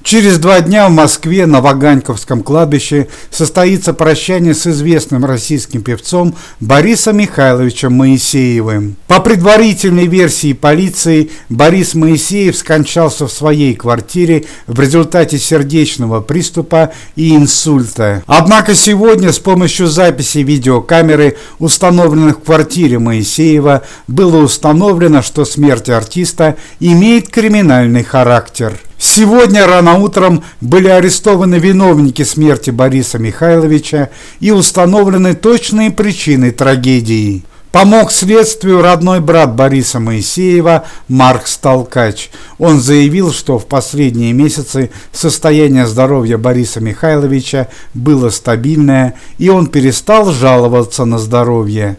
Через 2 дня в Москве на Ваганьковском кладбище состоится прощание с известным российским певцом Борисом Михайловичем Моисеевым. По предварительной версии полиции, Борис Моисеев скончался в своей квартире в результате сердечного приступа и инсульта. Однако сегодня с помощью записи видеокамеры, установленных в квартире Моисеева, было установлено, что смерть артиста имеет криминальный характер. Сегодня рано утром были арестованы виновники смерти Бориса Михайловича и установлены точные причины трагедии. Помог следствию родной брат Бориса Моисеева Маркс Толкач. Он заявил, что в последние месяцы состояние здоровья Бориса Михайловича было стабильное, и он перестал жаловаться на здоровье.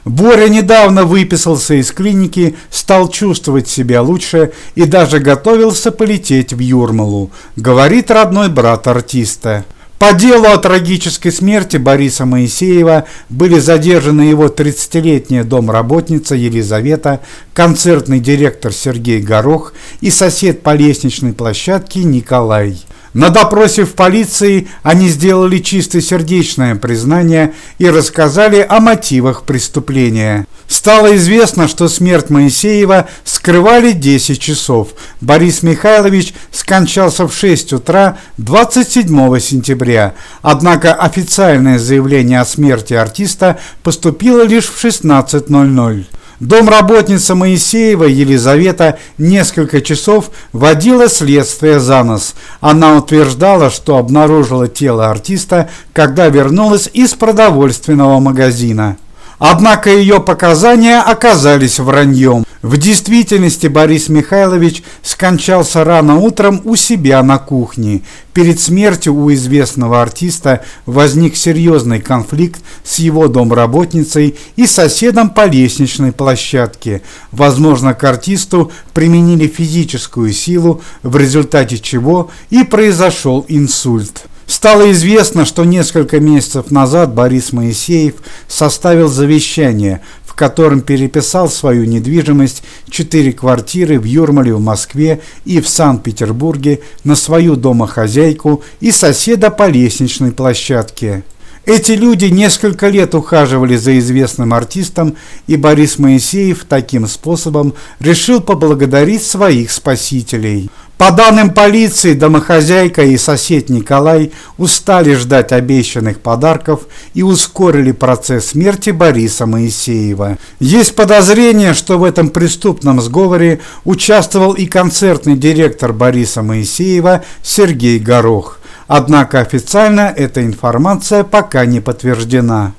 Боря недавно выписался из клиники, стал чувствовать себя лучше и даже готовился полететь в Юрмалу, говорит родной брат артиста. По делу о трагической смерти Бориса Моисеева были задержаны его 30-летняя домработница Елизавета, концертный директор Сергей Горох и сосед по лестничной площадке Николай. На допросе в полиции они сделали чистосердечное признание и рассказали о мотивах преступления. Стало известно, что смерть Моисеева скрывали 10 часов. Борис Михайлович скончался в 6 утра 27 сентября. Однако официальное заявление о смерти артиста поступило лишь в 16:00. Домработница Моисеева Елизавета несколько часов водила следствие за нос. Она утверждала, что обнаружила тело артиста, когда вернулась из продовольственного магазина. Однако ее показания оказались враньем. В действительности Борис Михайлович скончался рано утром у себя на кухне. Перед смертью у известного артиста возник серьезный конфликт с его домработницей и соседом по лестничной площадке. Возможно, к артисту применили физическую силу, в результате чего и произошел инсульт. Стало известно, что несколько месяцев назад Борис Моисеев составил завещание, в котором переписал свою недвижимость, 4 квартиры в Юрмале, в Москве и в Санкт-Петербурге, на свою домохозяйку и соседа по лестничной площадке. Эти люди несколько лет ухаживали за известным артистом, и Борис Моисеев таким способом решил поблагодарить своих спасителей. По данным полиции, домохозяйка и сосед Николай устали ждать обещанных подарков и ускорили процесс смерти Бориса Моисеева. Есть подозрение, что в этом преступном сговоре участвовал и концертный директор Бориса Моисеева Сергей Горох. Однако официально эта информация пока не подтверждена.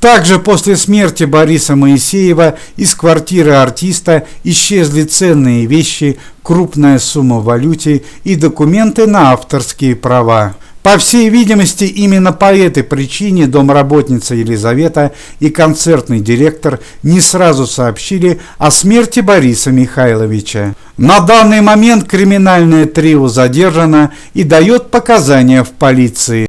Также после смерти Бориса Моисеева из квартиры артиста исчезли ценные вещи, крупная сумма в валюте и документы на авторские права. По всей видимости, именно по этой причине домработница Елизавета и концертный директор не сразу сообщили о смерти Бориса Михайловича. На данный момент криминальное трио задержано и дает показания в полиции.